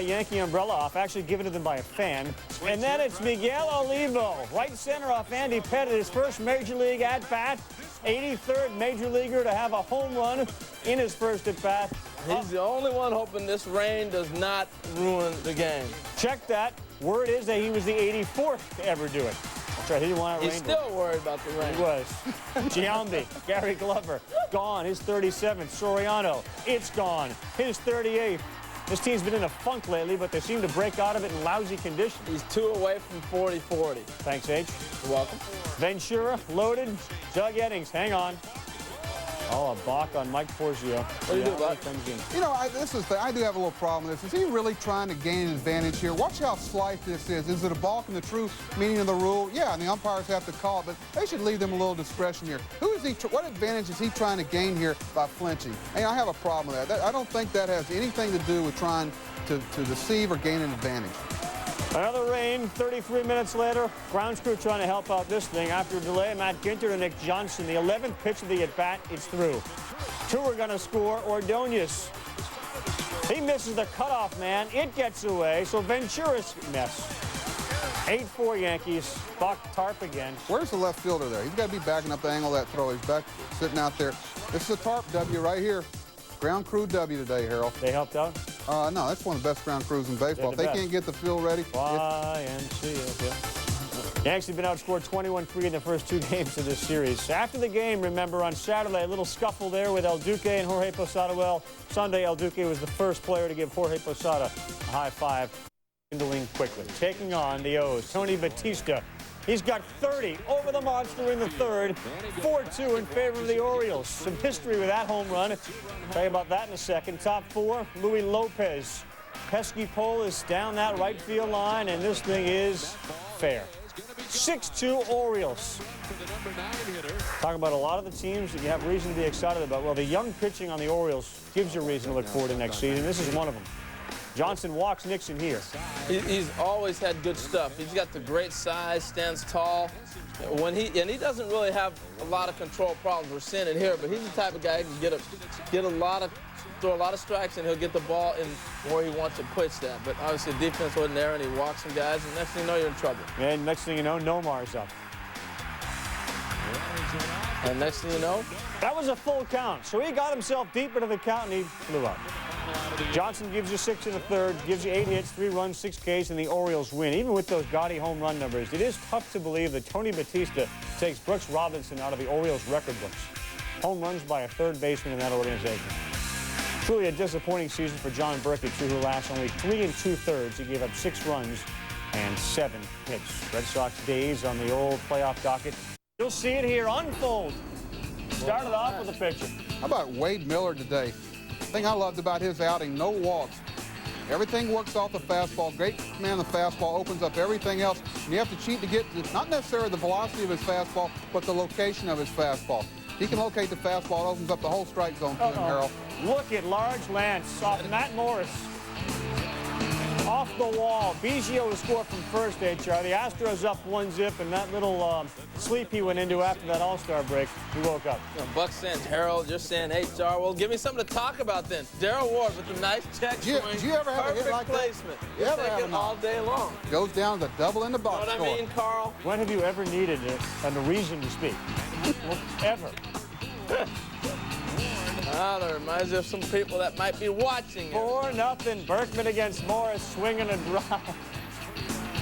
Yankee umbrella off, actually given to them by a fan. And then it's Miguel Olivo, right center off Andy Pettit, his first Major League at-bat. 83rd Major Leaguer to have a home run in his first at-bat. He's the only one hoping this rain does not ruin the game. Check that. Word is that he was the 84th to ever do it. That's right, he didn't want it He's rained. still worried about the rain. He was. Giambi, Gary Glover, gone. His 37th. Soriano, it's gone. His 38th. This team's been in a funk lately, but they seem to break out of it in lousy condition. He's 2 away from 40-40. Thanks, H. You're welcome. Ventura, loaded. Doug Eddings, hang on. Oh, a balk on Mike Porzio. What do you do, Buck? You know, I do have a little problem with this. Is he really trying to gain an advantage here? Watch how slight this is. Is it a balk in the true meaning of the rule? Yeah, and the umpires have to call it, but they should leave them a little discretion here. What advantage is he trying to gain here by flinching? Hey, I have a problem with that. I don't think that has anything to do with trying to deceive or gain an advantage. Another rain, 33 minutes later. Grounds crew trying to help out this thing. After a delay, Matt Ginter to Nick Johnson. The 11th pitch of the at-bat, it's through. Two are going to score. Ordonez. He misses the cutoff man. It gets away, so Ventura's mess. 8-4 Yankees. Buck Tarp again. Where's the left fielder there? He's got to be backing up the angle of that throw. He's back, sitting out there. This is a Tarp W right here. Ground crew W today, Harold. They helped out? No, that's one of the best ground crews in baseball. If they can't get the field ready. YMCA, yeah. Yankees have been outscored 21-3 in the first 2 games of this series. After the game, remember, on Saturday, a little scuffle there with El Duque and Jorge Posada. Well, Sunday, El Duque was the first player to give Jorge Posada a high five. Handling quickly. Taking on the O's, Tony Batista. He's got 30 over the monster in the third. 4-2 in favor of the Orioles. Some history with that home run. Tell you about that in a second. Top 4, Louis Lopez. Pesky pole is down that right field line, and this thing is fair. 6-2 Orioles. Talking about a lot of the teams that you have reason to be excited about. Well, the young pitching on the Orioles gives you reason to look forward to next season. This is one of them. Johnson walks Nixon here. He's always had good stuff. He's got the great size, stands tall. He doesn't really have a lot of control problems. We're seeing it here, but he's the type of guy who can throw a lot of strikes, and he'll get the ball in where he wants it pitched at. But obviously the defense wasn't there, and he walks some guys, and next thing you know, you're in trouble. And next thing you know, Nomar's up. And next thing you know, that was a full count. So he got himself deep into the count, and he flew out. Johnson gives you 6 in the third, gives you 8 hits, 3 runs, 6 Ks, and the Orioles win. Even with those gaudy home run numbers, it is tough to believe that Tony Batista takes Brooks Robinson out of the Orioles record books. Home runs by a third baseman in that organization. Truly a disappointing season for John Burkett, who lasts only 3 2/3. He gave up 6 runs and 7 hits. Red Sox days on the old playoff docket. You'll see it here unfold. Started off with a pitcher. How about Wade Miller today? The thing I loved about his outing, no walks. Everything works off the fastball. Great command of the fastball, opens up everything else. And you have to cheat to get to, not necessarily the velocity of his fastball, but the location of his fastball. If he can locate the fastball, it opens up the whole strike zone for him, Harold. Look at large Lance off Matt Morris. Off the wall. Biggio will score from first, HR. The Astros up 1-0, and that little sleep he went into after that All-Star break, he woke up. Buck saying Harold, you're saying HR. Well, give me something to talk about then. Darryl Ward with a nice check swing. Did you ever have a hit like placement. that? You ever take it all day long. Goes down to double in the box score. You know what I mean, Carl? When have you ever needed a reason to speak? Well, ever. That reminds me of some people that might be watching. 4-0. Berkman against Morris, swinging a drive.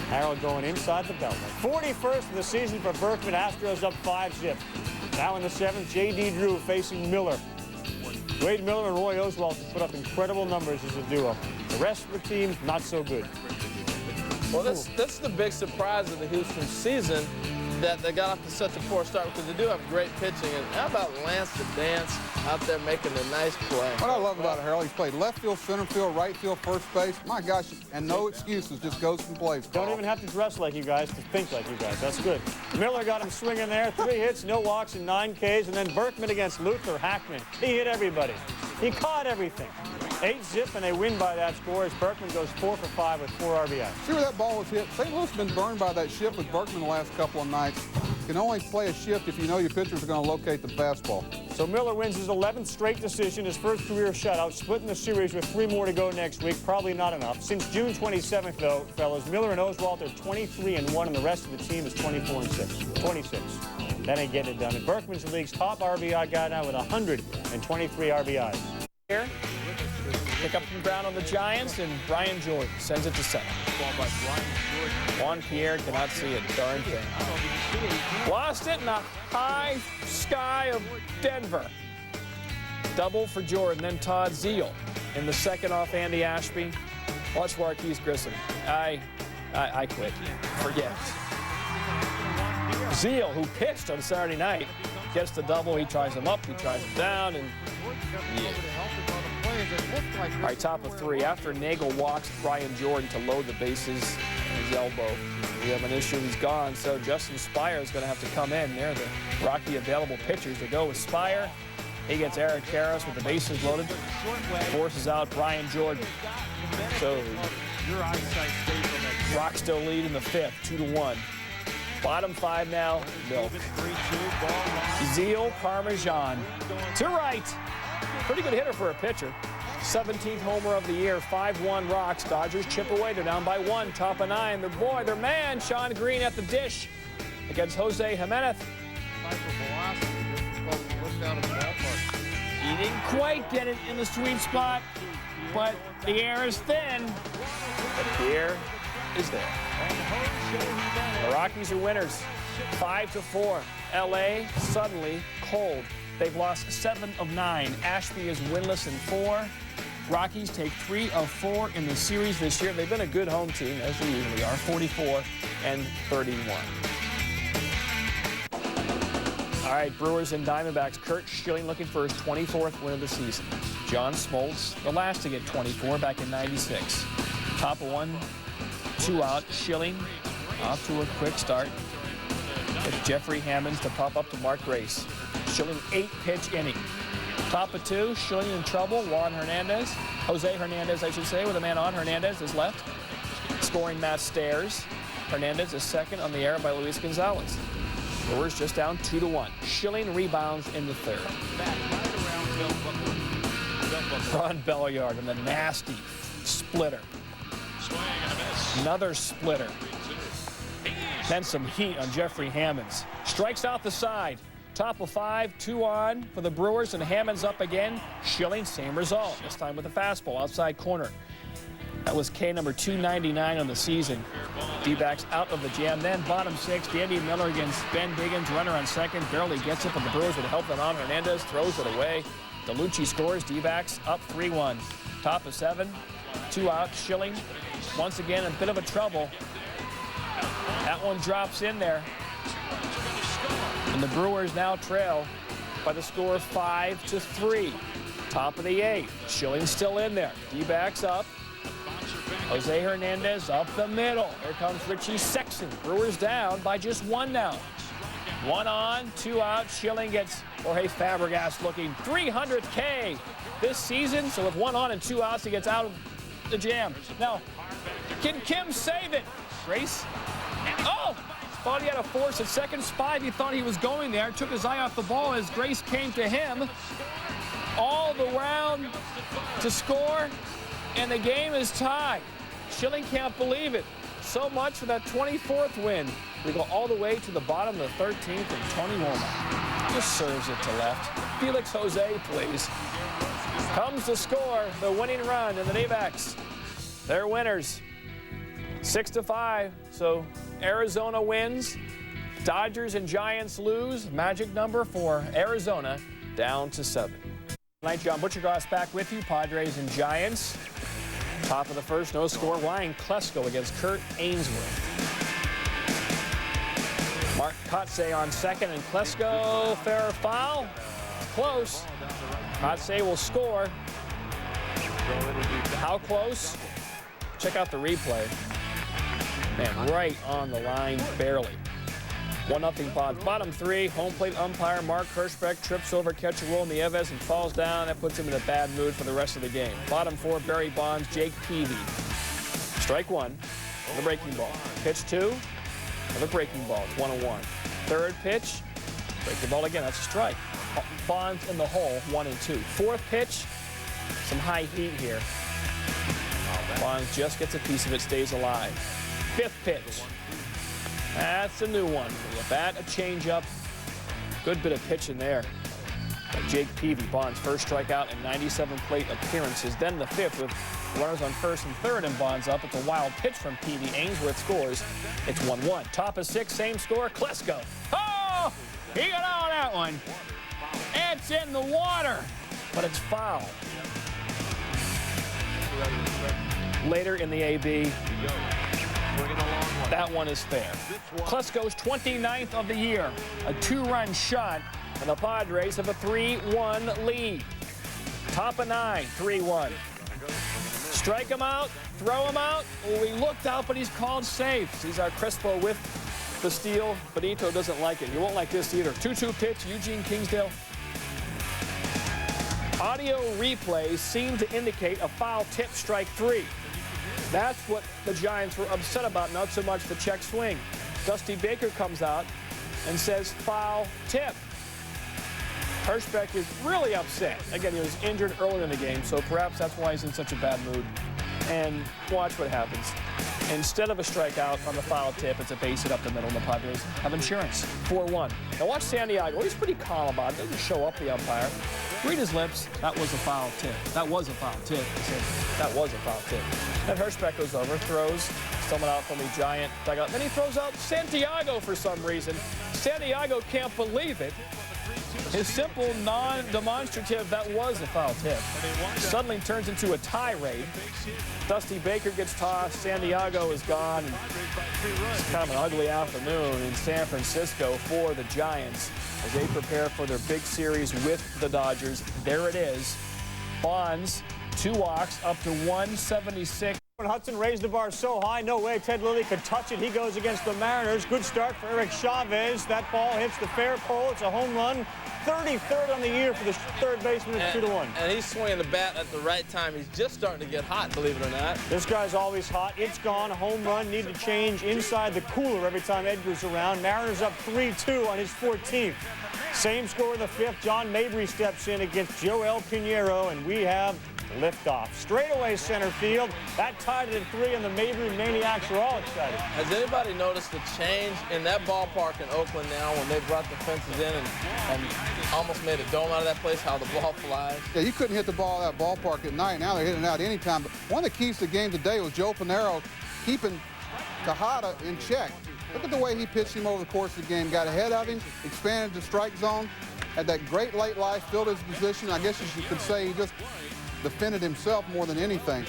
Harold going inside the belt. 41st of the season for Berkman. Astros up 5-0. Now in the 7th, J.D. Drew facing Miller. Wade Miller and Roy Oswalt put up incredible numbers as a duo. The rest of the team, not so good. Well, that's the big surprise of the Houston season, that they got off to such a poor start, because they do have great pitching. And how about Lance the Dance out there making a nice play? What I love about it, Harold, he's played left field, center field, right field, first base. My gosh, and no excuses, just goes and plays. Don't even have to dress like you guys to think like you guys. That's good. Miller got him swinging there. 3 hits, no walks, and 9 Ks. And then Berkman against Luther Hackman. He hit everybody. He caught everything. 8-zip, and they win by that score as Berkman goes 4 for 5 with 4 RBIs. See where that ball was hit? St. Louis has been burned by that shift with Berkman the last couple of nights. You can only play a shift if you know your pitchers are going to locate the fastball. So Miller wins his 11th straight decision, his first career shutout, splitting the series with 3 more to go next week. Probably not enough. Since June 27th, though, fellas, Miller and Oswalt are 23-1, and the rest of the team is 24-6. 26. That ain't getting it done. And Berkman's the league's top RBI guy now with 123 RBIs. Here, pick up some ground on the Giants, and Brian Jordan sends it to center. Juan Pierre cannot see a darn thing. Lost it in the high sky of Denver. Double for Jordan, then Todd Zeile in the second off Andy Ashby. Watch Marquise Grissom. I quit. Forget it. Zeile, who pitched on Saturday night, gets the double. He tries him up, he tries him down, and yeah. All right, top of 3. After Nagel walks Brian Jordan to load the bases in his elbow, we have an issue. He's gone, so Justin Spire is going to have to come in. They're the Rocky available pitchers to go with Spire. He gets Eric Karras with the bases loaded, forces out Brian Jordan. So Rock still lead in the 5th, 2-1. Bottom 5 now, Milk. Zeile, Parmesan to right. Pretty good hitter for a pitcher. 17th homer of the year, 5-1 Rocks. Dodgers chip away. They're down by 1. Top of 9. Their man, Sean Green at the dish against Jose Jimenez. He didn't quite get it in the sweet spot, but the air is thin. But the air is there. The Rockies are winners, 5-4. LA suddenly cold. They've lost 7 of 9. Ashby is winless in 4. Rockies take 3 of 4 in the series this year. They've been a good home team, as they usually are, 44-31. All right, Brewers and Diamondbacks. Curt Schilling looking for his 24th win of the season. John Smoltz, the last to get 24 back in '96. Top of 1, 2 out. Schilling off to a quick start. With Jeffrey Hammonds to pop up to Mark Grace. Schilling 8-pitch inning. Top of 2, Schilling in trouble. Jose Hernandez, I should say, with a man on. Hernandez is left. Scoring Matt Stairs. Hernandez is second on the air by Luis Gonzalez. Brewers just down 2-1. Schilling rebounds in the 3rd. Ron Belliard and the nasty splitter. Another splitter. Then some heat on Jeffrey Hammonds. Strikes out the side. Top of 5, 2 on for the Brewers, and Hammonds up again. Schilling, same result, this time with a fastball outside corner. That was K number 299 on the season. D-backs out of the jam. Then bottom 6, Dandy Miller against Ben Biggins, runner on second. Barely gets it, but the Brewers would help them on. Hernandez throws it away. DeLucci scores. D-backs up 3-1. Top of 7, 2 out. Schilling once again in a bit of a trouble. That one drops in there. And the Brewers now trail by the score of 5-3. Top of the 8th. Schilling still in there. D-backs up. Jose Hernandez up the middle. Here comes Richie Sexson. Brewers down by just 1 now. 1 on, 2 out. Schilling gets Jorge Fabregas looking 300th K this season. So with 1 on and 2 outs, he gets out of the jam. Now, can Kim save it? Grace? Oh! Thought he had a force at second. Spivey thought he was going there. Took his eye off the ball as Grace came to him. All the round to score, and the game is tied. Schilling can't believe it. So much for that 24th win. We go all the way to the bottom of the 13th, and Tony Womack just serves it to left. Felix Jose, please. Comes to score the winning run, and the D-backs, they're winners. 6-5, so Arizona wins. Dodgers and Giants lose. Magic number for Arizona down to 7. Tonight, John Butchergrass back with you. Padres and Giants. Top of the 1st, no score. Ryan Klesko against Kurt Ainsworth. Mark Kotsay on 2nd, and Klesko, fair or foul? Close. Kotsay will score. How close? Check out the replay. Man, right on the line, barely. 1-0 Bonds. Bottom 3, home plate umpire Mark Hirschbeck trips over catcher Will Nieves and falls down. That puts him in a bad mood for the rest of the game. Bottom 4, Barry Bonds, Jake Peavy. Strike 1, the breaking ball. Pitch 2, another breaking ball. It's 1-1. Third pitch, breaking ball again. That's a strike. Bonds in the hole, 1-2. Fourth pitch, some high heat here. Bonds just gets a piece of it, stays alive. Fifth pitch. That's a new one. A bat, a changeup. Good bit of pitch in there. Jake Peavy, Bonds' first strikeout in 97 plate appearances. Then the fifth with runners on first and third and Bonds up. It's a wild pitch from Peavy. Ainsworth scores. It's 1-1. Top of 6, same score. Klesko. Oh! He got on that one. It's in the water, but it's foul. Later in the AB, that one is fair. Klesko's 29th of the year. A 2-run shot, and the Padres have a 3-1 lead. Top of 9, 3-1. Strike him out, throw him out. Oh, he looked out, but he's called safe. Cesar Crespo with the steal. Benito doesn't like it. He won't like this either. 2-2 pitch, Eugene Kingsdale. Audio replays seem to indicate a foul tip, strike 3. That's what the Giants were upset about, not so much the check swing. Dusty Baker comes out and says foul tip. Hirschbeck is really upset. Again, he was injured earlier in the game, so perhaps that's why he's in such a bad mood. And watch what happens. Instead of a strikeout on the foul tip, it's a base hit up the middle, and the Padres have insurance. 4-1. Now watch Santiago. He's pretty calm about it. Doesn't show up the umpire. Read his lips. That was a foul tip. That was a foul tip. He said, that was a foul tip. Then Hirschbeck goes over, throws someone out from the Giant dugout. Then he throws out Santiago for some reason. Santiago can't believe it. His simple, non-demonstrative, that was a foul tip, suddenly turns into a tirade. Dusty Baker gets tossed. Santiago is gone. And it's kind of an ugly afternoon in San Francisco for the Giants as they prepare for their big series with the Dodgers. There it is. Bonds, 2 walks, up to 176. Hudson raised the bar so high, no way Ted Lilly could touch it. He goes against the Mariners. Good start for Eric Chavez. That ball hits the fair pole. It's a home run. 33rd on the year for the third baseman. It's 2-1. And he's swinging the bat at the right time. He's just starting to get hot, believe it or not. This guy's always hot. It's gone. Home run. Need to change inside the cooler every time Edgar's around. Mariners up 3-2 on his 14th. Same score in the 5th. John Mabry steps in against Joel Pinheiro, and we have liftoff. Straightaway center field. That tied it at 3, and the Mabry Maniacs are all excited. Has anybody noticed the change in that ballpark in Oakland now when they brought the fences in and almost made a dome out of that place, how the ball flies? Yeah, you couldn't hit the ball at that ballpark at night. Now they're hitting it out anytime. But one of the keys to the game today was Joe Pinheiro keeping Tejada in check. Look at the way he pitched him over the course of the game. Got ahead of him, expanded the strike zone, had that great late life, filled his position. I guess you could say he just defended himself more than anything.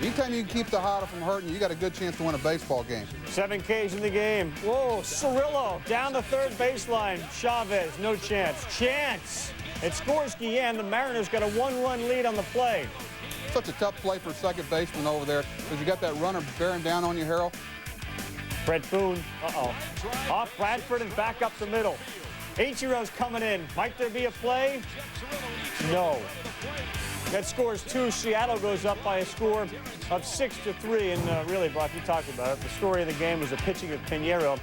Anytime you can keep Tejada from hurting, you got a good chance to win a baseball game. 7 Ks in the game. Whoa, Cirillo down the third baseline. Chavez, no chance. Chance! It's Skorsky, and the Mariners got a 1-run lead on the play. Such a tough play for a second baseman over there because you got that runner bearing down on you, Harold. Brett Boone, off Bradford and back up the middle. Ichiro's coming in. Might there be a play? No. That scores 2. Seattle goes up by a score of 6-3. And really, Brock, you talked about it. The story of the game was the pitching of Pinheiro.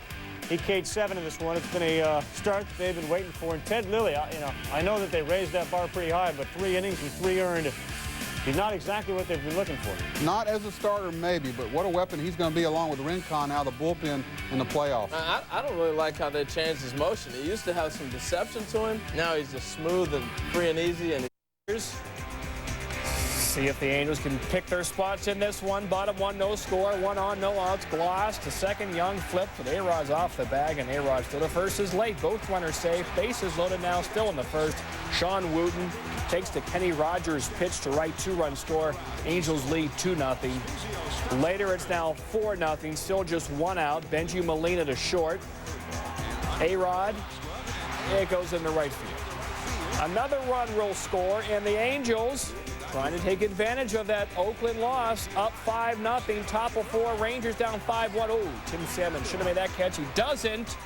He K'd 7 in this one. It's been a start that they've been waiting for. And Ted Lilly, I know that they raised that bar pretty high, but 3 innings and 3 earned. He's not exactly what they've been looking for. Not as a starter, maybe, but what a weapon he's going to be along with Rincon out of the bullpen in the playoffs. I don't really like how they changed his motion. He used to have some deception to him. Now he's just smooth and free and easy. And See if the Angels can pick their spots in this one. Bottom 1, no score. 1 on, no outs. Gloss to second. Young flip, but A-Rod's off the bag, and A-Rod still the first is late. Both runners safe. Bases loaded now, still in the first. Sean Wooten takes the Kenny Rogers pitch to right, 2-run score. Angels lead 2-0. Later, it's now 4-0. Still just 1 out. Benji Molina to short. A-Rod, it goes into right field. Another run will score, and the Angels trying to take advantage of that Oakland loss, up 5-0, top of 4, Rangers down 5-1. Oh, Tim Salmon should have made that catch. He doesn't.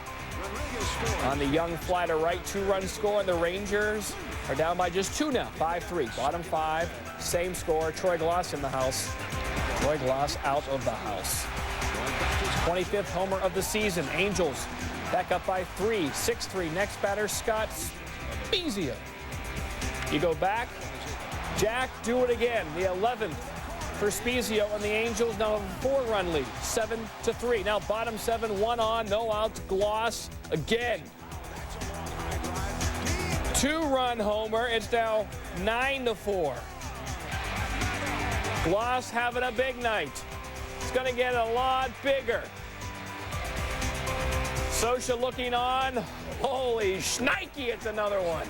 On the young fly to right, 2-run score, and the Rangers are down by just 2 now, 5-3. Bottom 5, same score. Troy Glass in the house. Troy Glass out of the house. 25th homer of the season. Angels back up by 3, 6-3. Next batter, Scott Spezia. You go back, Jack, do it again. The 11th for Spezia on the Angels. Now a 4-run lead, 7-3. Now bottom 7, 1 on, no outs. Gloss again. 2-run homer. It's now 9-4. Gloss having a big night. It's going to get a lot bigger. Socha looking on. Holy shnikey, it's another one.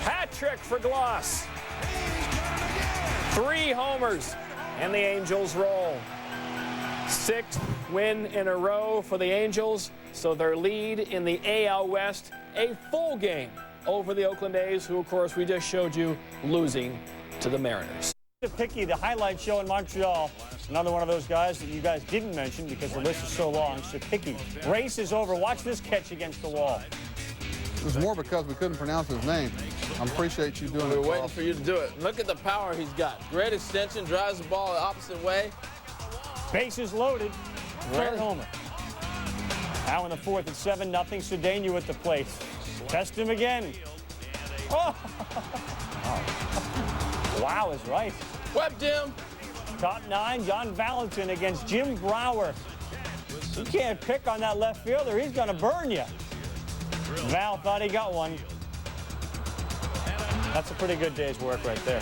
Hat trick for Gloss. 3 homers, and the Angels roll. 6th win in a row for the Angels, so their lead in the AL West, a full game over the Oakland A's, who, of course, we just showed you losing to the Mariners. Picky, the highlight show in Montreal. Another one of those guys that you guys didn't mention because the list is so long. Picky. Race is over. Watch this catch against the wall. It was more because we couldn't pronounce his name. I appreciate you doing it. We're waiting for you to do it. Look at the power he's got. Great extension, drives the ball the opposite way. Bases loaded. Third homer. Now in the 4th at 7-0. Cedeno at the plate. Test him again. Oh! Wow is right. Webbed him. Top 9, John Valentin against Jim Brower. You can't pick on that left fielder. He's going to burn you. Val thought he got one. That's a pretty good day's work right there.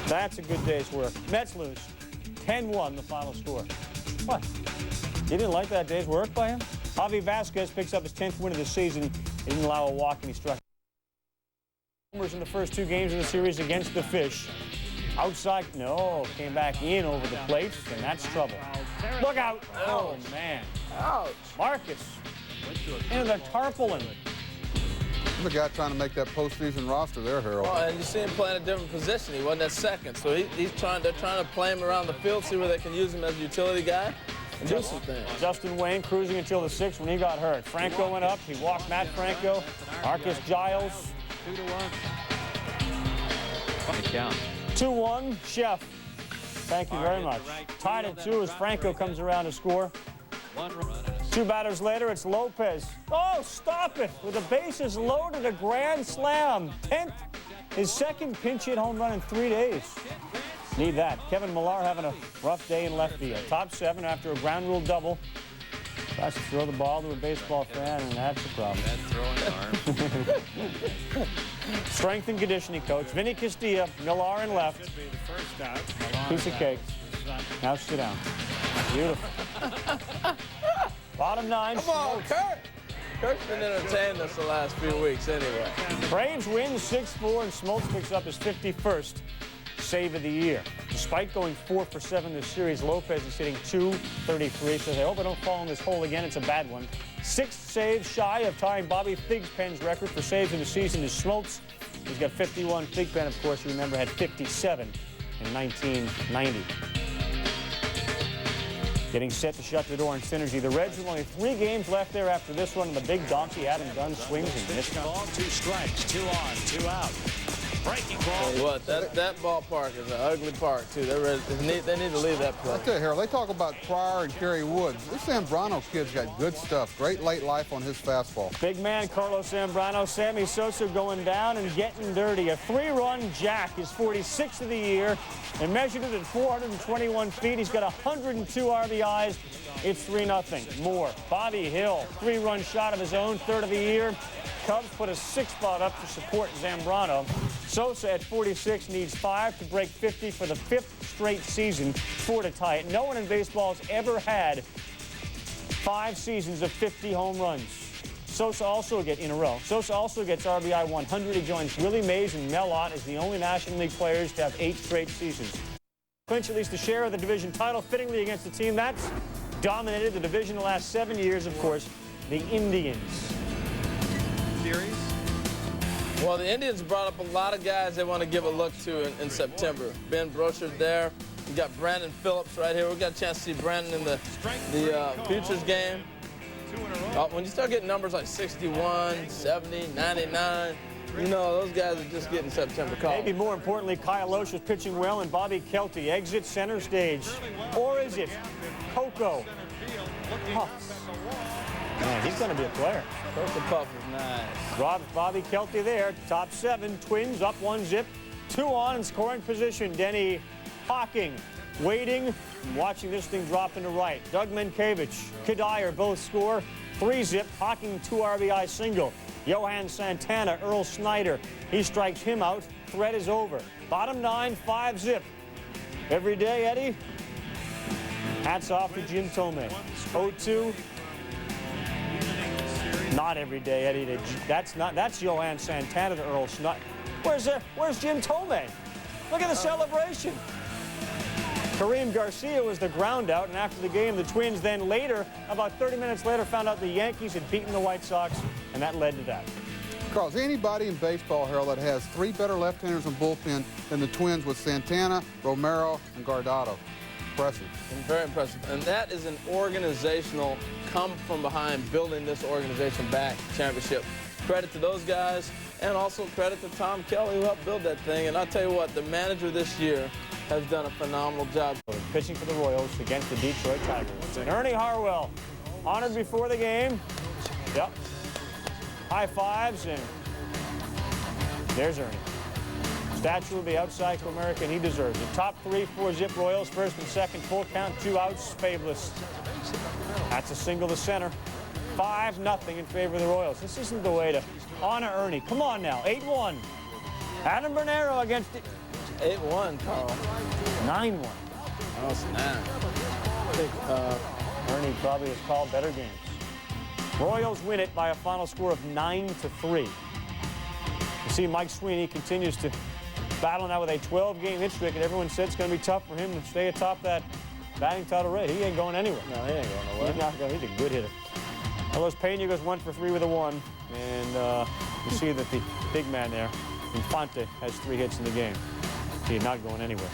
That's a good day's work. Mets lose. 10-1 the final score. What? You didn't like that day's work by him? Javi Vasquez picks up his 10th win of the season. He didn't allow a walk, and he struck homers in the first 2 games of the series against the Fish. Outside, no, came back in over the plate, and that's trouble. Look out. Oh, man. Ouch. Marcus into the tarpaulin. The guy trying to make that postseason roster there, Harold. Oh, and you see him playing a different position. He wasn't at second, so they're trying to play him around the field, see where they can use him as a utility guy and do some things. Justin Wayne cruising until the 6th when he got hurt. Franco went up. He walked Matt Franco. Marcus Giles. 2-1. 2-1, Chef. Thank you very much. Tied at 2 as Franco comes around to score. 2 batters later, it's Lopez. Oh, stop it! With the bases loaded, a grand slam. 10th, his 2nd pinch hit home run in 3 days. Need that. Kevin Millar having a rough day in left field. Top 7 after a ground rule double. Tries to throw the ball to a baseball fan, and that's a problem. Strength and conditioning coach, Vinny Castilla, Millar in left. Piece of cake. Now sit down. Beautiful. Bottom 9. Come on, Kurt. Kurt's been entertaining us the last few weeks anyway. Braves win 6-4, and Smoltz picks up his 51st save of the year. Despite going 4 for 7 this series, Lopez is hitting .233, so they hope I don't fall in this hole again. It's a bad one. 6 saves shy of tying Bobby Thigpen's record for saves in the season is Smoltz. He's got 51. Thigpen, of course, you remember, had 57 in 1990. Getting set to shut the door in Synergy. The Reds have only 3 games left there after this one, and the big donkey Adam Dunn swings and misses. Ball, 2 strikes, 2 on, 2 out. Breaking ball. What? That ballpark is an ugly park, too. They need to leave that place. I tell you, Harold, they talk about Pryor and Kerry Woods. This Zambrano kid's got good stuff. Great late life on his fastball. Big man Carlos Zambrano. Sammy Sosa going down and getting dirty. A 3-run jack, his 46th of the year, and measured it at 421 feet. He's got 102 RBIs. It's 3-0. More. Bobby Hill, 3-run shot of his own, 3rd of the year. Cubs put a 6 spot up to support Zambrano. Sosa at 46 needs 5 to break 50 for the 5th straight season, 4 to tie it. No one in baseball has ever had 5 seasons of 50 home runs. Sosa also gets RBI 100. He joins Willie Mays and Mel Ott as the only National League players to have 8 straight seasons. Clinch at least a share of the division title, fittingly against a team that's dominated the division the last 7 years, of course, the Indians. Series. Well, the Indians brought up a lot of guys they want to give a look to in September. Ben Brocher's there. We got Brandon Phillips right here. We got a chance to see Brandon in the Futures game. When you start getting numbers like 61, 70, 99, you know those guys are just getting September calls. Maybe more importantly, Kyle Loesch is pitching well, and Bobby Kelty exits center stage. Or is it Coco? Huh. Man, he's going to be a player. Coco Puff is nice. Bobby Kelty there, top 7. Twins up 1-zip. 2 on in scoring position. Denny Hawking waiting, watching this thing drop into right. Doug Mankiewicz, Kadire both score. 3-zip, Hawking 2 RBI single. Johan Santana, Earl Snyder, he strikes him out. Threat is over. Bottom 9, 5-zip. Every day, Eddie. Hats off to Jim Tomei. 0-2. Not every day, Eddie. That's Johan Santana to Earl Snyder. Where's Jim Tomei? Look at the celebration. Kareem Garcia was the ground out, and after the game, the Twins then later, about 30 minutes later, found out the Yankees had beaten the White Sox, and that led to that. Carl, is anybody in baseball, Harold, that has 3 better left-handers in bullpen than the Twins with Santana, Romero, and Guardado? Impressive. And very impressive. And that is an organizational come from behind, building this organization back championship. Credit to those guys, and also credit to Tom Kelly, who helped build that thing. And I'll tell you what, the manager this year has done a phenomenal job. Pitching for the Royals against the Detroit Tigers. And Ernie Harwell, honored before the game. Yep. High fives, and there's Ernie. Statue will be outside to America, and he deserves it. Top 3, 4-zip Royals, first and second, full count, 2 outs, Fabulous. That's a single to center. 5-0 in favor of the Royals. This isn't the way to honor Ernie. Come on now, 8-1. Adam Bernero against it. 8-1, Carl. 9-1. Oh, snap. I think Ernie probably has called better games. Royals win it by a final score of 9-3. You see Mike Sweeney continues to battle now with a 12-game hit streak, and everyone said it's going to be tough for him to stay atop that batting title race. He ain't going anywhere. No, he ain't going nowhere. He's not going. He's a good hitter. Carlos Pena goes 1 for 3 with a 1, and you see that the big man there, Infante, has 3 hits in the game. He's not going anywhere.